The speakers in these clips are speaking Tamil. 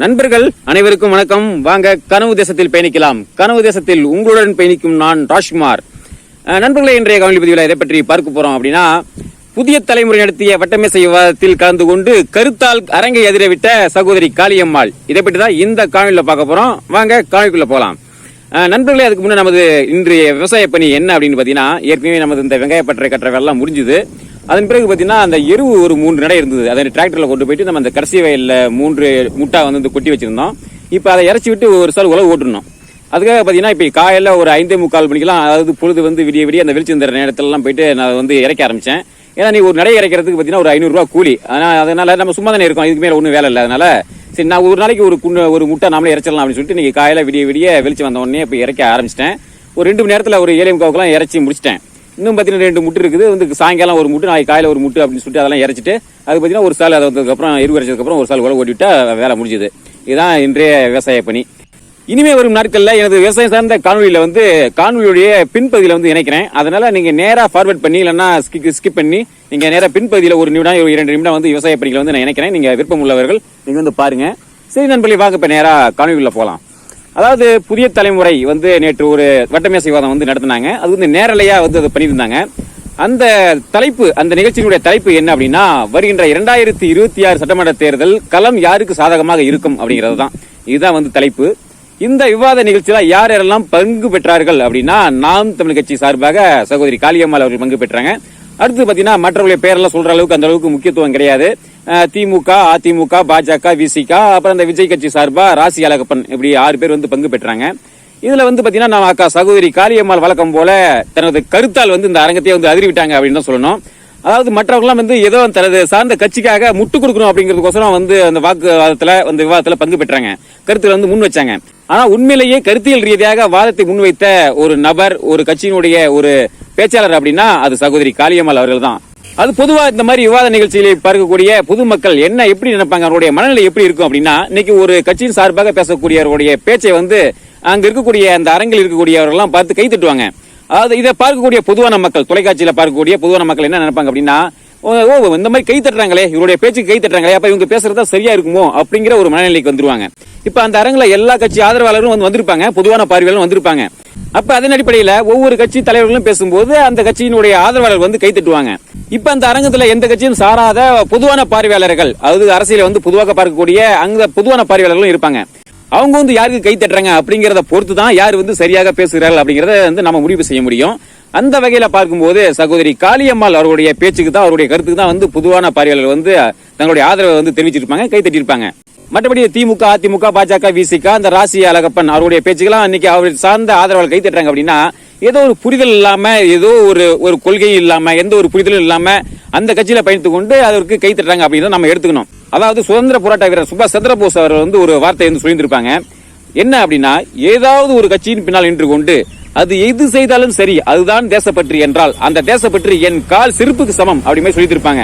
நண்பர்கள் அனைவருக்கும் வணக்கம். வாங்க கனவு தேசத்தில் பயணிக்கலாம். கனவு தேசத்தில் உங்களுடன் பயணிக்கும் நான் ராஜ்குமார். நண்பர்களே, இன்றைய காணொலி பதிவில் இதை பற்றி பார்க்க போறோம் அப்படின்னா, புதிய தலைமுறை நடத்திய வட்டமேசை விவாதத்தில் கலந்து கொண்டு கருத்தால் அரங்கை அதிரவிட்ட சகோதரி காளியம்மாள், இதை பற்றி தான் இந்த காணொலியில பார்க்க போறோம். வாங்க காணொலிக்குள்ள போலாம். நண்பர்களே, அதுக்கு முன்னே நமது இன்றைய விவசாய பணி என்ன அப்படின்னு பாத்தீங்கன்னா, ஏற்கனவே நமது இந்த வெங்காய பற்றை கட்டுற வேலை முடிஞ்சுது. அதன் பிறகு பாத்தீங்கன்னா அந்த எருவு ஒரு 3 நடை இருந்தது. அதை டிராக்டர்ல கொண்டு போயிட்டு நம்ம அந்த கடைசி வயல்ல 3 முட்டா வந்து கொட்டி வச்சிருந்தோம். இப்ப அதை இறச்சி விட்டு ஒரு சால் உழவு ஓட்டணும். அதுக்காக பாத்தீங்கன்னா இப்ப காலையில ஒரு 5:45 மணிக்கெல்லாம், அதாவது பொழுது வந்து விடிய விடிய அந்த வெளிச்சம் தர நேரத்துல எல்லாம் போயிட்டு நான் வந்து இறக்க ஆரம்பிச்சேன். ஏன்னா நீ ஒரு நடை இறக்கிறதுக்கு பாத்தீங்கன்னா ஒரு 500 ரூபாய் கூலி. அதனால நம்ம சும்மா தானே இருக்கோம், இதுக்கு மேல ஒன்றும் வேலை இல்லை. அதனால சரி, நான் ஒரு நாளைக்கு ஒரு முட்டை நாமளே இறச்சிடலாம் அப்படின்னு சொல்லிட்டு நீங்க காலையில விடிய விடிய வெளிச்சம் வந்த உடனே இப்ப இறக்க ஆரம்பிச்சிட்டேன். ஒரு 2 மணி நேரத்துல ஒரு 7:45 இறச்சி முடிச்சிட்டேன். இன்னும் பார்த்தீங்கன்னா 2 முட்டு இருக்குது. வந்து சாயங்காலம் ஒரு முட்டு, நாளைக்கு காலையில் ஒரு முட்டு அப்படின்னு சொல்லிட்டு அதெல்லாம் இறச்சிட்டு அது பார்த்தீங்கன்னா ஒரு சால், அதை வந்ததுக்கப்புறம் எரு இறச்சதுக்கப்புறம் ஒரு சால் உழவு ஓட்டிவிட்டா வேலை முடிஞ்சுது. இதுதான் இன்றைய விவசாய பணி. இனிமே வரும் நாட்களில் எனது விவசாயம் சார்ந்த காணொலியில வந்து காணொலியுடைய பின்பகுதியில் வந்து இணைக்கிறேன். அதனால நீங்க நேரா ஃபார்வர்ட் பண்ணி இல்லைன்னா ஸ்கிப் பண்ணி நீங்க நேரா பின்பகுதியில் 1 நிமிடம் 2 நிமிடம் வந்து விவசாய பணிகளை வந்து நான் இணைக்கிறேன். நீங்க விருப்பம் உள்ளவர்கள் நீங்க வந்து பாருங்க. சரி நண்பர்களே, வாங்க இப்ப நேரா காணொலிக்குள்ள போலாம். அதாவது புதிய தலைமுறை வந்து நேற்று ஒரு வட்டமேசை விவாதம் வந்து நடத்தினாங்க. அது வந்து நேரலையா வந்து அதை பண்ணியிருந்தாங்க. அந்த தலைப்பு, அந்த நிகழ்ச்சியினுடைய தலைப்பு என்ன அப்படின்னா, வருகின்ற 2026 சட்டமன்ற தேர்தல் களம் யாருக்கு சாதகமாக இருக்கும் அப்படிங்கிறது தான். இதுதான் வந்து தலைப்பு. இந்த விவாத நிகழ்ச்சியில யார் யாரெல்லாம் பங்கு பெற்றார்கள் அப்படின்னா, நாம் தமிழ் கட்சி சார்பாக சகோதரி காளியம்மாள் அவர்கள் பங்கு பெற்றாங்க. அடுத்து பாத்தீங்கன்னா மற்றவர்களுடைய பேரெல்லாம் சொல்ற அளவுக்கு அந்த அளவுக்கு முக்கியத்துவம் கிடையாது. திமுக, அதிமுக, பாஜக, விசிக, அப்புறம் அந்த விஜய் கட்சி சார்பா ராசி அழகப்பன், இப்படி 6 பேர் வந்து பங்கு பெற்றாங்க. இதுல வந்து பாத்தீங்கன்னா நம்ம அக்கா சகோதரி காளியம்மாள் வழக்கம் போல தனது கருத்தால் வந்து இந்த அரங்கத்தையே வந்து அதிர்விட்டாங்க அப்படின்னு தான் சொல்லணும். அதாவது மற்றவர்கள்லாம் வந்து ஏதோ தனது சார்ந்த கட்சிக்காக முட்டு கொடுக்கணும் அப்படிங்கிறதுக்கோசரம் வந்து அந்த வாக்குவாதத்துல அந்த விவாதத்துல பங்கு பெற்றாங்க, கருத்துல வந்து முன் வச்சாங்க. ஆனா உண்மையிலேயே கருத்தியல் ரீதியாக வாதத்தை முன்வைத்த ஒரு நபர், ஒரு கட்சியினுடைய ஒரு பேச்சாளர் அப்படின்னா அது சகோதரி காளியம்மாள் அவர்கள் தான். அது பொதுவா இந்த மாதிரி விவாத நிகழ்ச்சிகளை பார்க்கக்கூடிய பொதுமக்கள் என்ன எப்படி நினைப்பாங்க, அவருடைய மனநிலை எப்படி இருக்கும் அப்படின்னா, இன்னைக்கு ஒரு கட்சியின் சார்பாக பேசக்கூடியவருடைய பேச்சை வந்து அங்க இருக்கக்கூடிய அந்த அரங்கில் இருக்கக்கூடியவர்கள்லாம் பார்த்து கை தட்டுவாங்க. அதாவது இதை பார்க்கக்கூடிய பொதுவான மக்கள், தொலைக்காட்சியில பார்க்கக்கூடிய பொதுவான மக்கள் என்ன நினைப்பாங்க அப்படின்னா, ஓ இந்த மாதிரி கை தட்டுறாங்களே, இவருடைய பேச்சுக்கு கை தட்டுறாங்களே, அப்ப இவங்க பேசுறதா சரியா இருக்குமோ அப்படிங்கிற ஒரு மனநிலைக்கு வந்துருவாங்க. இப்ப அந்த அரங்குல எல்லா கட்சி ஆதரவாளரும் வந்து வந்திருப்பாங்க, பொதுவான பார்வையாளரும் வந்திருப்பாங்க. அப்ப அதன் அடிப்படையில ஒவ்வொரு கட்சி தலைவர்களும் பேசும்போது அந்த கட்சியினுடைய ஆதரவாளர் வந்து கை தட்டுவாங்க. இப்ப அந்த அரங்கத்துல எந்த கட்சியும் சாராத பொதுவான பார்வையாளர்கள், அதாவது அரசியலை வந்து பொதுவாக பார்க்கக்கூடிய அங்க பொதுவான பார்வையாளர்களும் இருப்பாங்க. அவங்க வந்து யாருக்கு கை தட்டுறாங்க அப்படிங்கறத பொறுத்து தான் யார் வந்து சரியாக பேசுகிறார்கள் அப்படிங்கறத வந்து நம்ம முடிவு செய்ய முடியும். அந்த வகையில பார்க்கும்போது சகோதரி காளியம்மாள் அவருடைய பேச்சுக்கு தான், அவருடைய கருத்துக்கு தான் வந்து பொதுவான பார்வையாளர்கள் வந்து தங்களுடைய ஆதரவை வந்து தெரிவிச்சிருப்பாங்க, கை தட்டியிருப்பாங்க. மற்றபடி திமுக, அதிமுக, பாஜக, விசிக, அந்த ராசி அழகப்பன் அவருடைய பேச்சுக்கெல்லாம் இன்னைக்கு அவர் சார்ந்த ஆதரவாளர்கள் கை தட்டுறாங்க அப்படின்னா, ஏதோ ஒரு புரிதல் இல்லாம, ஏதோ ஒரு கொள்கை இல்லாம, எந்த ஒரு புரிதலும் இல்லாம அந்த கட்சியில பயணித்துக் கொண்டு அதற்கு கை தட்டுறாங்க அப்படின்னு நம்ம எடுத்துக்கணும். அதாவது சுதந்திர போராட்ட வீரர் சுபாஷ் சந்திரபோஸ் அவர்கள் வந்து ஒரு வார்த்தை வந்து சொல்லியிருப்பாங்க. என்ன அப்படின்னா, ஏதாவது ஒரு கட்சியின் பின்னால் நின்று கொண்டு அது எது செய்தாலும் சரி அதுதான் தேசப்பற்று என்றால் அந்த தேசப்பற்று என் கால் செருப்புக்கு சமம் அப்படி சொல்லியிருப்பாங்க.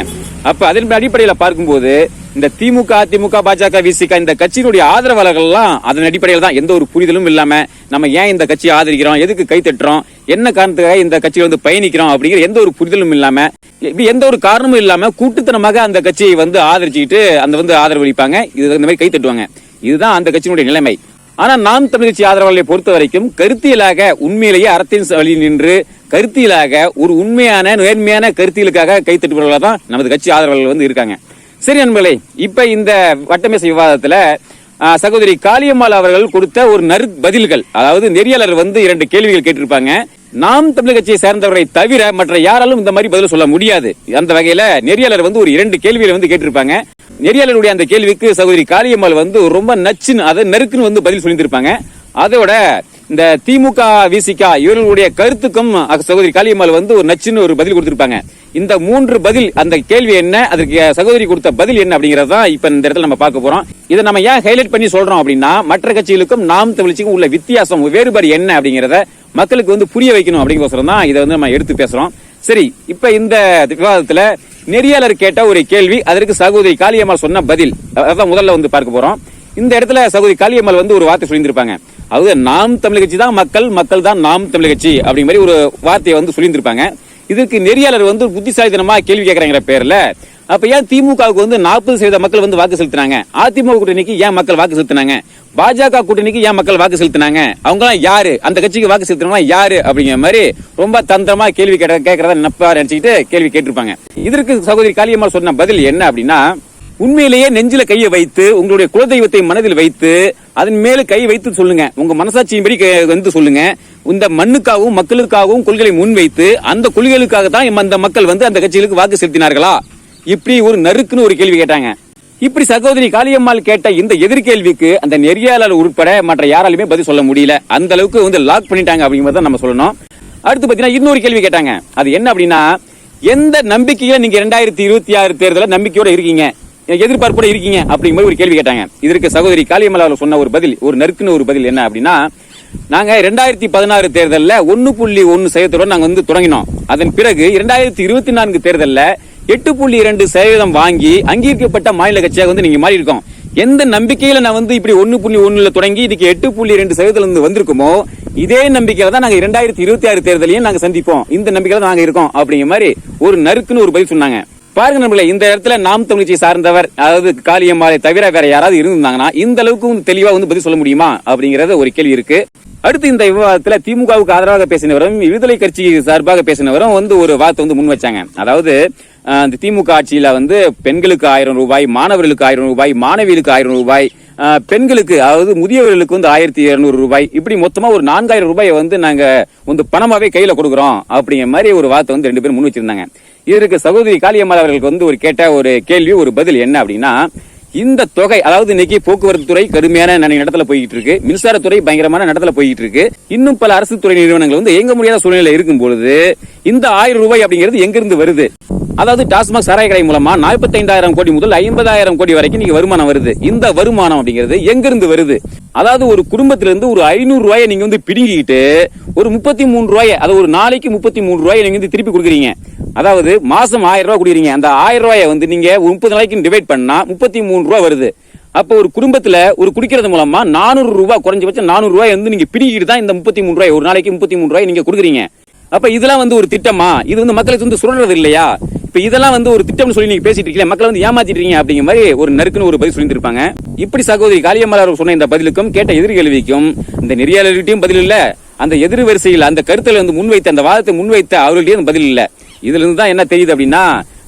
அப்ப அதன் அடிப்படையில பார்க்கும்போது இந்த திமுக, அதிமுக, பாஜக, விசிக இந்த கட்சியினுடைய ஆதரவாளர்கள் எல்லாம் அதன் அடிப்படையில் தான், எந்த ஒரு புரிதலும் இல்லாம நம்ம ஏன் இந்த கட்சியை ஆதரிக்கிறோம், எதுக்கு கை தட்டுறோம், என்ன காரணத்துக்காக இந்த கட்சியை வந்து பயணிக்கிறோம் அப்படிங்கிற எந்த ஒரு புரிதலும் இல்லாம, எந்த ஒரு காரணமும் இல்லாம கூட்டுத்தனமாக அந்த கட்சியை வந்து ஆதரிச்சுக்கிட்டு அந்த வந்து ஆதரவு அளிப்பாங்க, இது இந்த மாதிரி கை தட்டுவாங்க. இதுதான் அந்த கட்சியினுடைய நிலைமை. ஆனா நாம் தமிழ் கட்சி ஆதரவாளர்களை பொறுத்த வரைக்கும் கருத்தியலாக உண்மையிலேயே அறத்தின் வழி நின்று கருத்தியலாக ஒரு உண்மையான நேர்மையான கருத்தியலுக்காக கை தட்டுபவர்களாக தான் நமது கட்சி ஆதரவாளர்கள் வந்து இருக்காங்க. சரி நண்பர்களே, இப்ப இந்த வட்டமேசை விவாதத்துல சகோதரி காளியம்மாள் அவர்கள் கொடுத்த ஒரு பதில்கள், அதாவது நெறியாளர் வந்து 2 கேள்விகள் கேட்டிருப்பாங்க. நாம் தமிழ் கட்சியை சேர்ந்தவரை தவிர மற்ற யாராலும் இந்த மாதிரி பதில் சொல்ல முடியாது. அந்த வகையில நெறியாளர் வந்து ஒரு 2 கேள்விகளை வந்து கேட்டிருப்பாங்க. நெறியாளருடைய அந்த கேள்விக்கு சகோதரி காளியம்மாள் வந்து ரொம்ப நச்சுன்னு, அதை நெருக்குன்னு வந்து பதில் சொல்லியிருப்பாங்க. அதோட இந்த திமுக, விசிக இவர்களுடைய கருத்துக்கும் சகோதரி காளியம்மாள் வந்து ஒரு நச்சுன்னு ஒரு பதில் கொடுத்திருப்பாங்க. இந்த 3 பதில், அந்த கேள்வி என்ன, அதற்கு சகோதரி கொடுத்த பதில் என்ன அப்படிங்கறத இப்ப இந்த இடத்துல நம்ம பார்க்க போறோம். இதை நம்ம ஏன் ஹைலைட் பண்ணி சொல்றோம் அப்படின்னா, மற்ற கட்சிகளுக்கும் நாம் தமிழ்ச்சிக்கும் உள்ள வித்தியாசம், வேறுபாடு என்ன அப்படிங்கறத மக்களுக்கு வந்து புரிய வைக்கணும் அப்படிங்கறத தான் இதை வந்து நம்ம எடுத்து பேசுறோம். சரி, இப்ப இந்த விவாதத்துல நெறியாளர் கேட்ட ஒரு கேள்வி, அதற்கு சகோதரி காளியம்மாள் சொன்ன பதில், அதான் முதல்ல வந்து பார்க்க போறோம். இந்த இடத்துல சகோதரி காளியம்மாள் வந்து ஒரு வார்த்தை சொல்லியிருப்பாங்க. அதாவது நாம் தமிழ் கட்சி தான் மக்கள், மக்கள் தான் நாம் தமிழ் கட்சி அப்படிங்கிற மாதிரி ஒரு வார்த்தையை வந்து சொல்லியிருப்பாங்க. இதற்கு நெறியாளர் வந்து புத்திசாலித்தனமா கேள்வி கேட்கறங்கிற பேர்ல அப்ப ஏன் திமுகவுக்கு வந்து 40% மக்கள் வந்து வாக்கு செலுத்தினாங்க, அதிமுக கூட்டணிக்கு ஏன் மக்கள் வாக்கு செலுத்தினாங்க, பாஜக கூட்டணிக்கு ஏன் மக்கள் வாக்கு செலுத்தினாங்க, அவங்க எல்லாம் யாரு, அந்த கட்சிக்கு வாக்கு செலுத்தினா யாரு அப்படிங்கிற மாதிரி ரொம்ப தந்திரமா கேள்வி கேட்கறதா நினைச்சுக்கிட்டு கேள்வி கேட்டிருப்பாங்க. இதற்கு சகோதரி காளியம்மாள் சொன்ன பதில் என்ன அப்படின்னா, உண்மையிலேயே நெஞ்சில கையை வைத்து உங்களுடைய குலதெய்வத்தை மனதில் வைத்து அதன் மேல கை வைத்து சொல்லுங்க, உங்க மனசாட்சியின்படி வந்து சொல்லுங்க. இந்த மண்ணுக்காகவும் மக்களுக்காகவும் கொள்கைகளை முன்வைத்து அந்த கொள்கைகளுக்காக தான் அந்த மக்கள் வந்து அந்த கட்சிகளுக்கு வாக்கு செலுத்தினார்களா, இப்படி ஒரு நறுக்குன்னு ஒரு கேள்வி கேட்டாங்க. இப்படி சகோதரி காளியம்மாள் கேட்ட இந்த எதிர்கேள்விக்கு அந்த நெறியாளர் உட்பட மற்ற யாராலுமே பதில் சொல்ல முடியல. அந்த அளவுக்கு வந்து லாக் பண்ணிட்டாங்க அப்படிங்கறத நம்ம சொல்லணும். அடுத்து பாத்தீங்கன்னா இன்னொரு கேள்வி கேட்டாங்க. அது என்ன அப்படின்னா, எந்த நம்பிக்கையில நீங்க 2026 தேர்தல நம்பிக்கையோட இருக்கீங்க, எதிர்பார்ப்போட இருக்கீங்க அப்படிங்கிற மாதிரி ஒரு கேள்வி கேட்டாங்க. இதற்கு சகோதரி காளியம்மாள் சொன்ன ஒரு பதில், ஒரு நறுக்குன்னு ஒரு பதில் என்ன அப்படின்னா, நாங்க 2016 தேர்தல்ல 1.1% நாங்க வந்து தொடங்கினோம். அதன் பிறகு 2024 தேர்தல்ல 8.2% வாங்கி அங்கீகரிக்கப்பட்ட மாநில கட்சியாக வந்து நீங்க மாறி இருக்கோம். எந்த நம்பிக்கையில நான் வந்து இப்படி 1.1 தொடங்கி இதுக்கு 8.2% வந்திருக்குமோ இதே நம்பிக்கையில தான் நாங்க 2026 தேர்தலையும் நாங்க சந்திப்போம், இந்த நம்பிக்கையில தான் நாங்க இருக்கோம் அப்படிங்கிற மாதிரி ஒரு நறுக்குன்னு ஒரு பதில் சொன்னாங்க. பாருங்க நம்மளே, இந்த இடத்துல நாம் தமிழ்ச்சி சார்ந்தவர், அதாவது காளியம்மாளை தவிர வேற யாராவது இருந்தாங்கன்னா இந்த அளவுக்கு தெளிவா வந்து பதில் சொல்ல முடியுமா அப்படிங்கறது ஒரு கேள்வி இருக்கு. அடுத்து இந்த விவாதத்துல திமுகவுக்கு ஆதரவாக பேசினவரும் விடுதலை கட்சி சார்பாக பேசினவரும் வந்து ஒரு வார்த்தை வந்து முன் வச்சாங்க. அதாவது இந்த திமுக ஆட்சியில வந்து பெண்களுக்கு 1000 ரூபாய், மாணவர்களுக்கு 1000 ரூபாய், மாணவிகளுக்கு 1000 ரூபாய், பெண்களுக்கு அதாவது முதியவர்களுக்கு வந்து 1200 ரூபாய், இப்படி மொத்தமா ஒரு 4000 ரூபாயை வந்து நாங்க வந்து பணமாவே கையில கொடுக்குறோம் அப்படிங்கிற மாதிரி ஒரு வார்த்தை வந்து 2 பேரும் முன் வச்சிருந்தாங்க. இதற்கு சகோதரி காளியம்மாள் அவர்களுக்கு வந்து ஒரு கேட்ட ஒரு கேள்வி, ஒரு பதில் என்ன அப்படின்னா, இந்த தொகை, அதாவது இன்னைக்கு போக்குவரத்து துறை கடுமையான நடத்தல போயிட்டு இருக்கு, மின்சாரத்துறை பயங்கரமான நடத்தல போயிட்டு இருக்கு, இன்னும் பல அரசு துறை நிறுவனங்கள் வந்து இயங்க முடியாத சூழ்நிலை இருக்கும் பொழுது இந்த 1000 ரூபாய் அப்படிங்கிறது எங்கிருந்து வருது? அதாவது டாஸ்மாக் சாராய கடை மூலமா 45,000 கோடி முதல் 50,000 கோடி வரைக்கும் நீங்க வருமானம் வருது. இந்த வருமானம் அப்படிங்கிறது எங்கிருந்து வருது? அதாவது ஒரு குடும்பத்திலிருந்து ஒரு 500 ரூபாயை நீங்க வந்து பிடுங்கிட்டு ஒரு 33 ரூபாயை, அது ஒரு நாளைக்கு 33 ரூபாயை நீங்க வந்து திருப்பி கொடுக்குறீங்க. அதாவது மாசம் 1000 ரூபாய் கொடுக்குறீங்க. அந்த 1000 ரூபாயை வந்து நீங்க 30 நாளைக்கு டிவைட் பண்ணா 33 ரூபாய் வருது. அப்போ ஒரு குடும்பத்துல ஒரு குடிக்கிறது மூலமா 400 ரூபாய், குறைஞ்சபட்சம் 400 ரூபாய் வந்து நீங்க பிடிக்கிட்டு தான் இந்த 33 ரூபாய், ஒரு நாளைக்கு 33 ரூபாய் நீங்க கொடுக்குறீங்க. அப்ப இதெல்லாம் வந்து ஒரு திட்டமா? இது வந்து மக்களுக்கு வந்து சுரண்டது இல்லையா? இப்ப இதெல்லாம் வந்து ஒரு திட்டம்னு சொல்லி நீங்க பேசிட்டு இருக்கீங்க, மக்களை வந்து ஏமாத்திட்டீங்க அப்படிங்கிற மாதிரி ஒரு நறுக்குன்னு ஒரு பதில் சொல்லியிருப்பாங்க. இப்படி சகோதரி காளியம்மாள் அவர் சொன்ன இந்த பதிலுக்கும் கேட்ட எதிர்கேள்விக்கும் இந்த நெறியாளர்கிட்டையும் பதில் இல்ல, அந்த எதிர் வரிசையில் அந்த கருத்துல வந்து முன்வைத்த அந்த வாதத்தை முன்வைத்த அவர்கள்டையும் பதில் இல்ல. இதுல இருந்து தான் என்ன தெரியுது அப்படின்னா,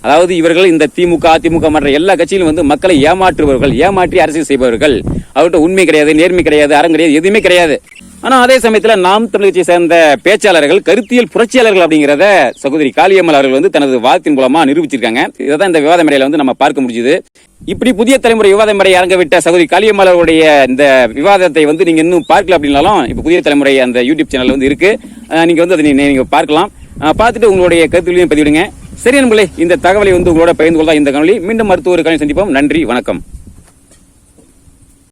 அதாவது இவர்கள் இந்த திமுக, அதிமுக மற்ற எல்லா கட்சியிலும் வந்து மக்களை ஏமாற்றுபவர்கள், ஏமாற்றி அரசியல் செய்பவர்கள். அவர்கிட்ட உண்மை கிடையாது, நேர்மை கிடையாது, அறம் கிடையாது, எதுவுமே கிடையாது. ஆனா அதே சமயத்துல நாம் தமிழ் கட்சியை சேர்ந்த பேச்சாளர்கள் கருத்தியல் புரட்சியாளர்கள் அப்படிங்கறத சகோதரி காளியம்மாள் அவர்கள் வந்து தனது வாதத்தின் மூலமா நிரூபிச்சிருக்காங்க. இதான் இந்த விவாத மேடையில வந்து நம்ம பார்க்க முடிஞ்சது. இப்படி புதிய தலைமுறை விவாத மேடை அரங்க விட்ட சகோதரி காளியம்மாள் அவருடைய இந்த விவாதத்தை வந்து நீங்க இன்னும் பார்க்கல அப்படின்னாலும் இப்ப புதிய தலைமுறை அந்த யூடியூப் சேனல் வந்து இருக்கு, நீங்க வந்து அதை நீங்க பார்க்கலாம். பார்த்துட்டு உங்களுடைய கருத்துக்களையும் பதிவிடுங்க. சரி நண்பர்களே, இந்த தகவலை வந்து உங்களோட பகிர்ந்து கொள்ளலாம் இந்த காணொலி. மீண்டும் மருத்துவ காணொலி சந்திப்போம். நன்றி, வணக்கம்.